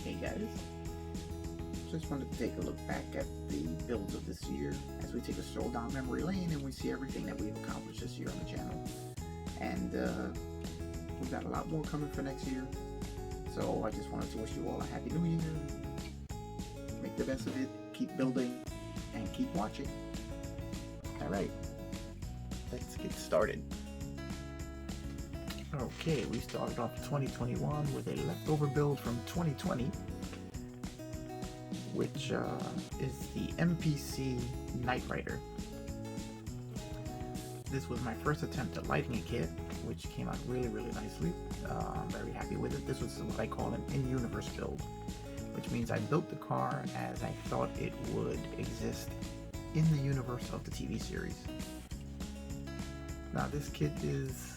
Hey guys, just wanted to take a look back at the builds of this year as we take a stroll down memory lane and we see everything that we've accomplished this year on the channel. And we've got a lot more coming for next year. So I just wanted to wish you all a happy new year. Make the best of it, keep building, and keep watching. Alright, let's get started. Okay, we started off 2021 with a leftover build from 2020, which is the MPC Knight Rider. This was my first attempt at lighting a kit, which came out really nicely. I'm very happy with it. This was what I call an in-universe build, which means I built the car as I thought it would exist in the universe of the TV series. Now this kit is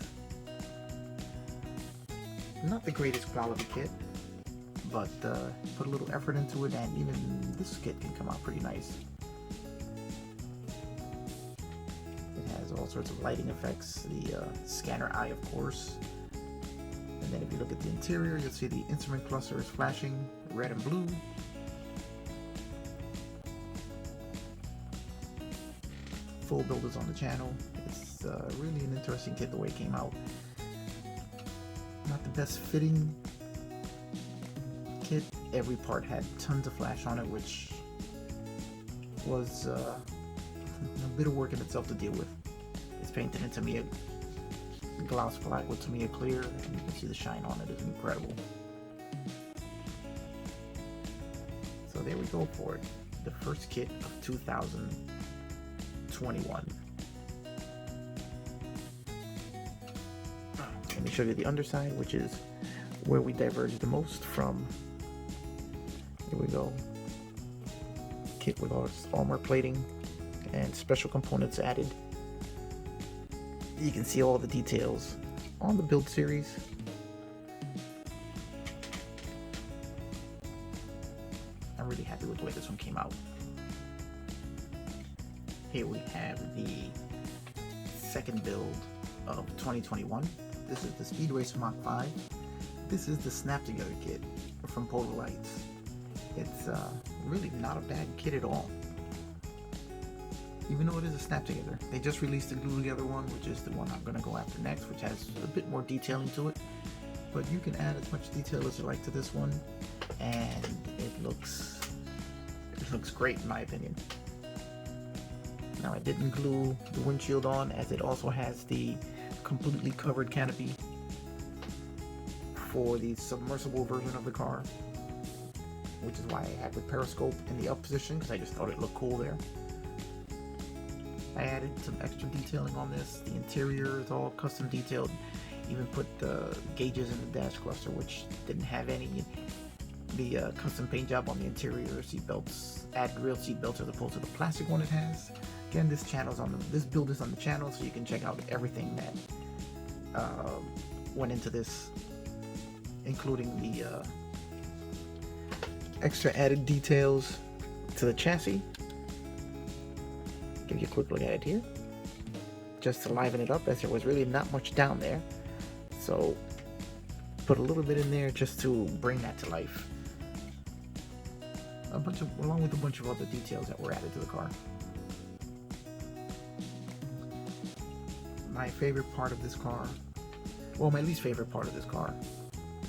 not the greatest quality kit, but put a little effort into it, and even this kit can come out pretty nice. It has all sorts of lighting effects, the scanner eye of course, and then if you look at the interior, you'll see the instrument cluster is flashing red and blue. Full build is on the channel. It's really an interesting kit the way it came out. Not the best fitting kit. Every part had tons of flash on it, which was a bit of work in itself to deal with. It's painted in Tamiya gloss black with Tamiya clear, and you can see the shine on it is incredible. So there we go for it. The first kit of 2021. Let me show you the underside, which is where we diverge the most from. Here we go. Kit with all its armor plating and special components added. You can see all the details on the build series. I'm really happy with the way this one came out. Here we have the second build of 2021. This is the Speed Racer Mach 5. This is the Snap Together kit from Polar Lights. It's really not a bad kit at all. Even though it is a Snap Together. They just released the Glue Together one, which is the one I'm going to go after next, which has a bit more detailing to it. But you can add as much detail as you like to this one, and it looks great in my opinion. Now I didn't glue the windshield on, as it also has the completely covered canopy for the submersible version of the car, which is why I had the periscope in the up position, because I just thought it looked cool there. I added some extra detailing on this. The interior is all custom detailed. Even put the gauges in the dash cluster, which didn't have any. The custom paint job on the interior seat belts, add real seat belts as opposed to the plastic one it has. Again, this build is on the channel, so you can check out everything that went into this, including the extra added details to the chassis. Give you a quick look at it here, just to liven it up, as there was really not much down there. So put a little bit in there just to bring that to life. Along with a bunch of other details that were added to the car. My favorite part of this car, well, my least favorite part of this car,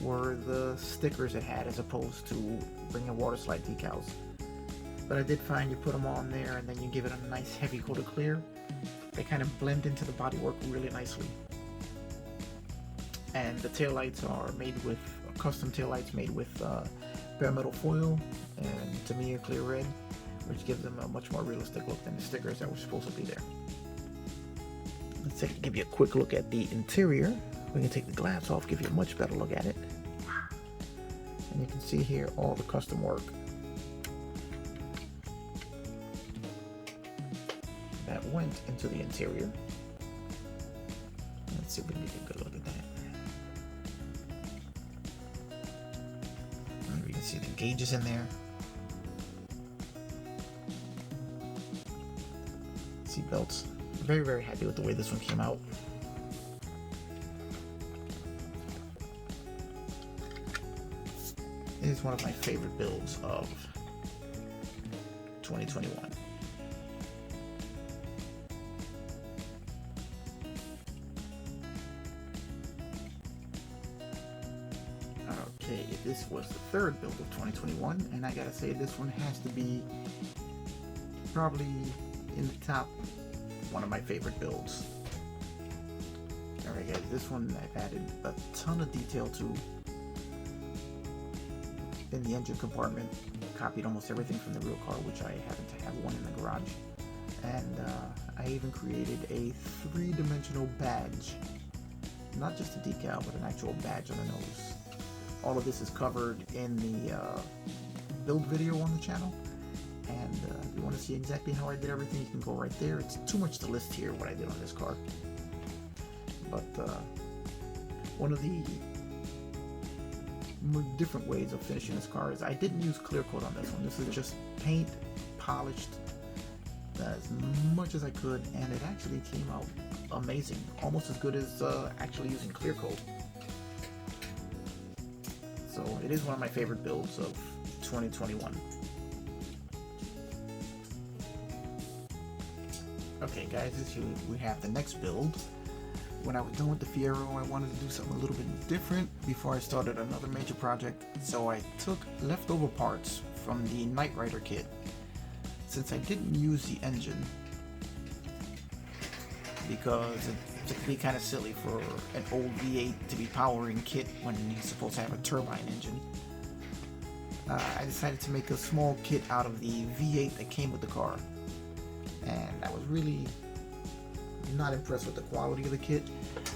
were the stickers it had as opposed to bringing water slide decals. But I did find you put them on there and then you give it a nice heavy coat of clear. They kind of blend into the bodywork really nicely. And the taillights are made with custom taillights made with bare metal foil and Tamiya clear red, which gives them a much more realistic look than the stickers that were supposed to be there. Let's give you a quick look at the interior. We can take the glass off, give you a much better look at it. And you can see here all the custom work that went into the interior. Let's see if we can get a good look at that. And you can see the gauges in there. Seat belts. Very happy with the way this one came out. is one of my favorite builds of 2021. Okay, this was the third build of 2021, and I gotta say this one has to be probably in the top one of my favorite builds. Alright guys, this one I've added a ton of detail to in the engine compartment. Copied almost everything from the real car, which I happen to have one in the garage. And I even created a three-dimensional badge. Not just a decal, but an actual badge on the nose. All of this is covered in the build video on the channel. And if you want to see exactly how I did everything, you can go right there. It's too much to list here what I did on this car. But one of the different ways of finishing this car is I didn't use clear coat on this one. This is just paint, polished as much as I could, and it actually came out amazing. Almost as good as actually using clear coat. So it is one of my favorite builds of 2021. Okay guys, we have the next build. When I was done with the Fiero, I wanted to do something a little bit different before I started another major project. So I took leftover parts from the Knight Rider kit. Since I didn't use the engine, because it could be kind of silly for an old V8 to be powering kit when he's supposed to have a turbine engine, I decided to make a small kit out of the V8 that came with the car. And I was really not impressed with the quality of the kit,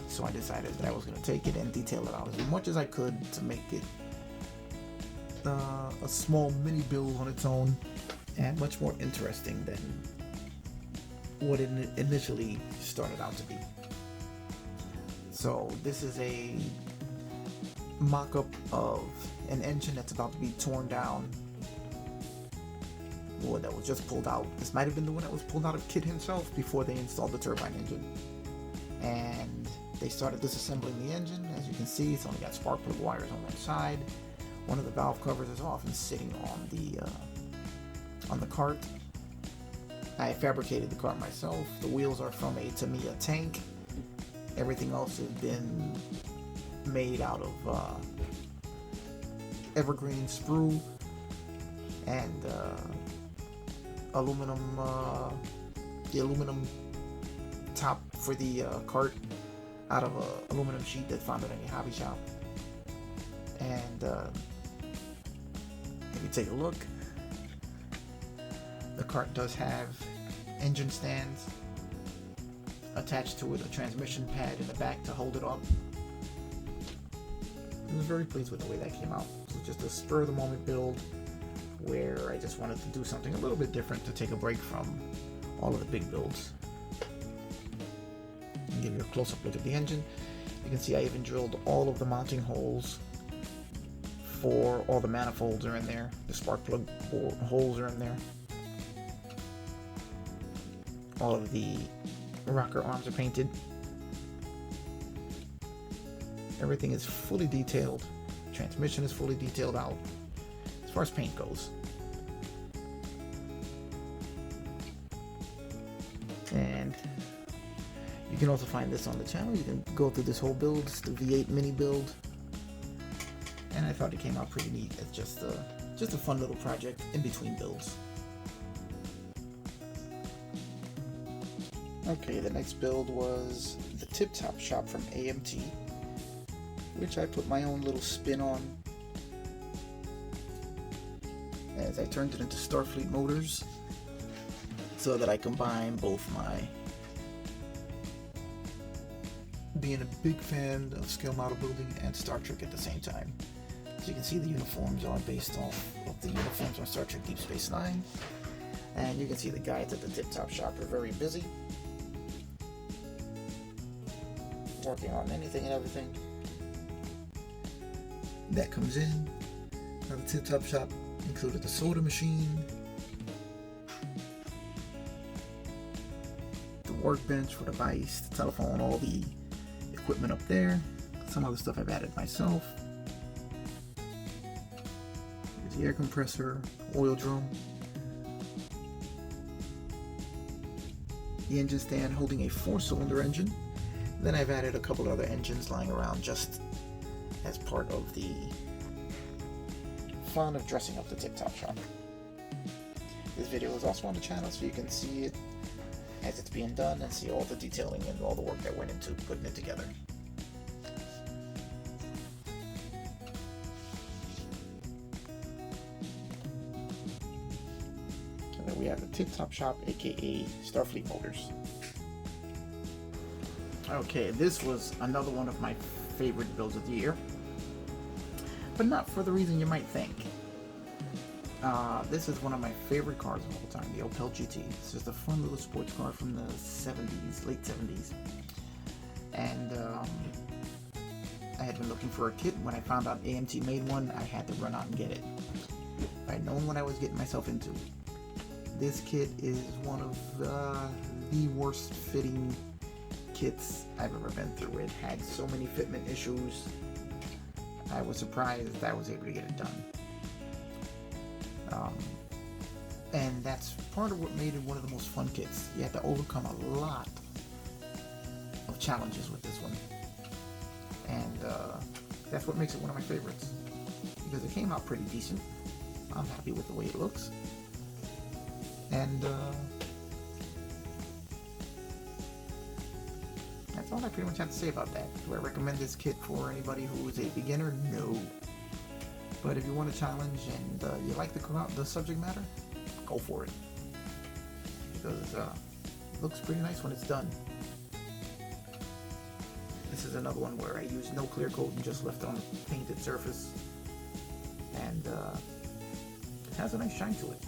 so I decided that I was going to take it and detail it out as much as I could to make it a small mini build on its own and much more interesting than what it initially started out to be. So this is a mock-up of an engine that's about to be torn down, or that was just pulled out. This might have been the one that was pulled out of Kit himself before they installed the turbine engine. And they started disassembling the engine. As you can see, it's only got spark plug wires on one side. One of the valve covers is off and sitting on the cart. I fabricated the cart myself. The wheels are from a Tamiya tank. Everything else has been made out of evergreen sprue and aluminum, the aluminum top for the cart out of a aluminum sheet that's found at any hobby shop. And if you take a look, the cart does have engine stands attached to it, a transmission pad in the back to hold it up. I was very pleased with the way that came out. It was just a spur of the moment build where I just wanted to do something a little bit different to take a break from all of the big builds. And give you a close-up look at the engine. You can see I even drilled all of the mounting holes for all the manifolds are in there. The spark plug holes are in there. All of the rocker arms are painted. Everything is fully detailed. Transmission is fully detailed out as far as paint goes. And you can also find this on the channel. You can go through this whole build. It's the V8 mini build. And I thought it came out pretty neat. It's just a fun little project in between builds. Okay, the next build was the Tip Top Shop from AMT, which I put my own little spin on as I turned it into Starfleet motors so that I combine both my being a big fan of scale model building and Star Trek at the same time. As you can see, the uniforms are based off of the uniforms on Star Trek Deep Space Nine, and you can see the guys at the Tip Top Shop are very busy working on anything and everything that comes in. Now, the Tip Top Shop included the soda machine, the workbench for the vise, the telephone, all the equipment up there. Some other stuff I've added myself. the air compressor, oil drum, the engine stand holding a 4-cylinder engine. Then I've added a couple other engines lying around just as part of the fun of dressing up the tip-top shop. This video is also on the channel, so you can see it as it's being done and see all the detailing and all the work that went into putting it together. And then we have the tip-top shop, aka Starfleet Motors. Okay, this was another one of my favorite builds of the year, but not for the reason you might think. This is one of my favorite cars of all time, the Opel GT. It's just a fun little sports car from the 70s, late 70s. And I had been looking for a kit. When I found out AMT made one, I had to run out and get it. If I had known what I was getting myself into. This kit is one of the worst fitting kits I've ever been through. It had so many fitment issues. I was surprised I was able to get it done. And that's part of what made it one of the most fun kits. You had to overcome a lot of challenges with this one. And that's what makes it one of my favorites. Because it came out pretty decent. I'm happy with the way it looks. And that's all I pretty much have to say about that. Do I recommend this kit for anybody who is a beginner? No. But if you want a challenge and you like the subject matter, go for it. Because it looks pretty nice when it's done. This is another one where I used no clear coat and just left it on a painted surface. And it has a nice shine to it.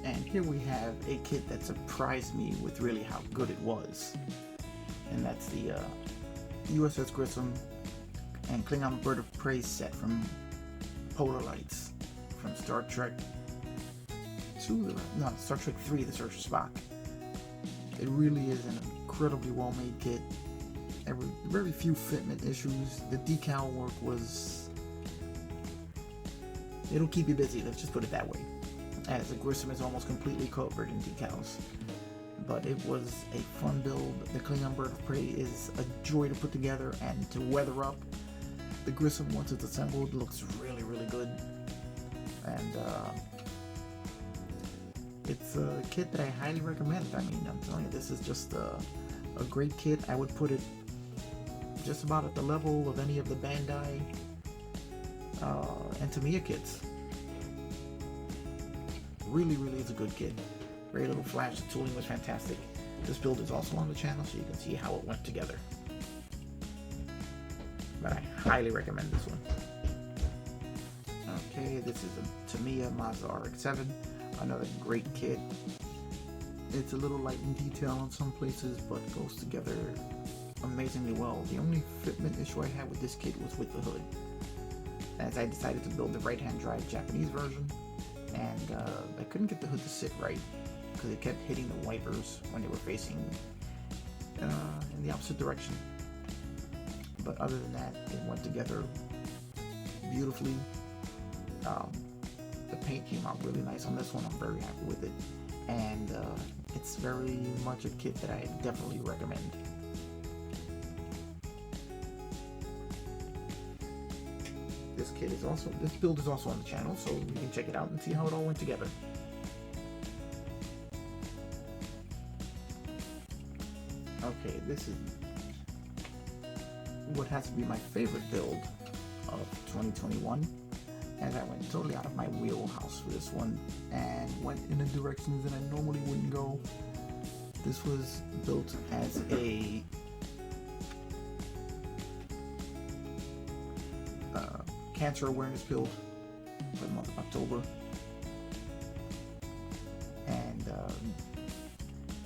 And here we have a kit that surprised me with really how good it was. And that's the USS Grissom and Klingon Bird of Prey set from Polar Lights from Star Trek 2, no, Star Trek 3, The Search for Spock. It really is an incredibly well-made kit. Very few fitment issues. The decal work was... it'll keep you busy, let's just put it that way. As the Grissom is almost completely covered in decals. But it was a fun build. The Klingon Bird of Prey is a joy to put together and to weather up. The Grissom, once it's assembled, looks really, really good. And it's a kit that I highly recommend. I mean, I'm telling you, this is just a great kit. I would put it just about at the level of any of the Bandai and Tamiya kits. Really, really is a good kit. Very little flash. The tooling was fantastic. This build is also on the channel, so you can see how it went together. But I highly recommend this one. Okay, this is a Tamiya Mazda RX7. Another great kit. It's a little light in detail in some places, but goes together amazingly well. The only fitment issue I had with this kit was with the hood, as I decided to build the right-hand drive Japanese version, and I couldn't get the hood to sit right because it kept hitting the wipers when they were facing in the opposite direction. But other than that, it went together beautifully. The paint came out really nice on this one. I'm very happy with it, and it's very much a kit that I definitely recommend. This build is also on the channel, so you can check it out and see how it all went together. Okay, this is what has to be my favorite build of 2021, as I went totally out of my wheelhouse for this one and went in the directions that I normally wouldn't go. This was built as a cancer awareness build for the month of October, and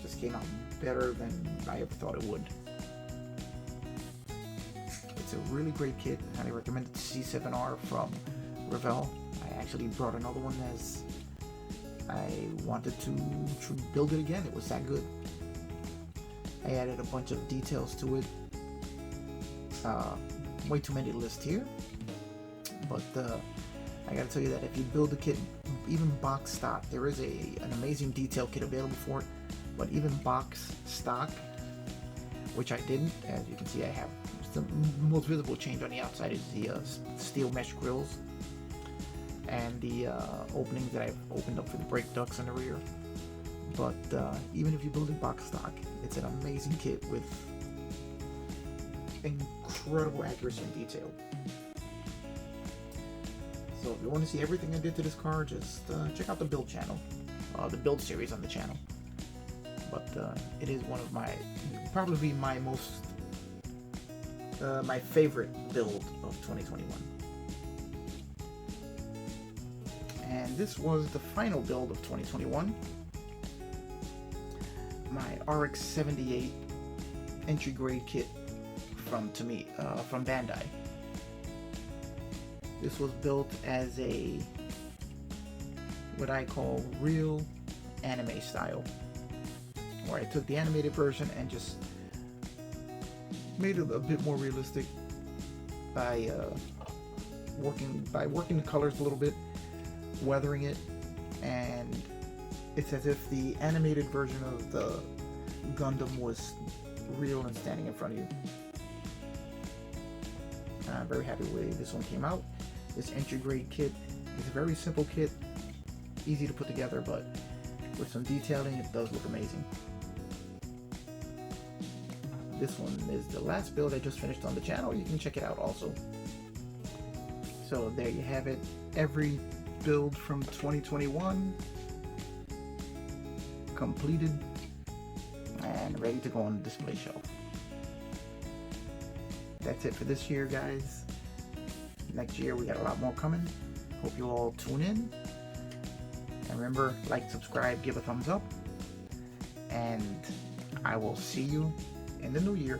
just came out better than I ever thought it would. It's a really great kit, and I recommend the C7R from Revell. I actually brought another one as I wanted to build it again. It was that good. I added a bunch of details to it. way too many to list here, but I gotta tell you that if you build the kit, even box stock, there is an amazing detail kit available for it, but even box stock, which I didn't, as you can see I have the most visible change on the outside is the steel mesh grills and the openings that I've opened up for the brake ducts in the rear. But even if you build in box stock, it's an amazing kit with incredible accuracy and detail. So if you want to see everything I did to this car, just check out the build channel, the build series on the channel. But it is one of probably my most, my favorite build of 2021. And this was the final build of 2021. My RX78 entry grade kit from Bandai. This was built as what I call real anime style, where I took the animated version and just made it a bit more realistic by working the colors a little bit, weathering it, and it's as if the animated version of the Gundam was real and standing in front of you. I'm very happy with the way this one came out. This entry grade kit is a very simple kit, easy to put together, but with some detailing it does look amazing. This one is the last build I just finished on the channel. You can check it out also. So there you have it. Every build from 2021 completed and ready to go on the display shelf. That's it for this year, guys. Next year we got a lot more coming. Hope you all tune in. And remember, like, subscribe, give a thumbs up. And I will see you in the new year.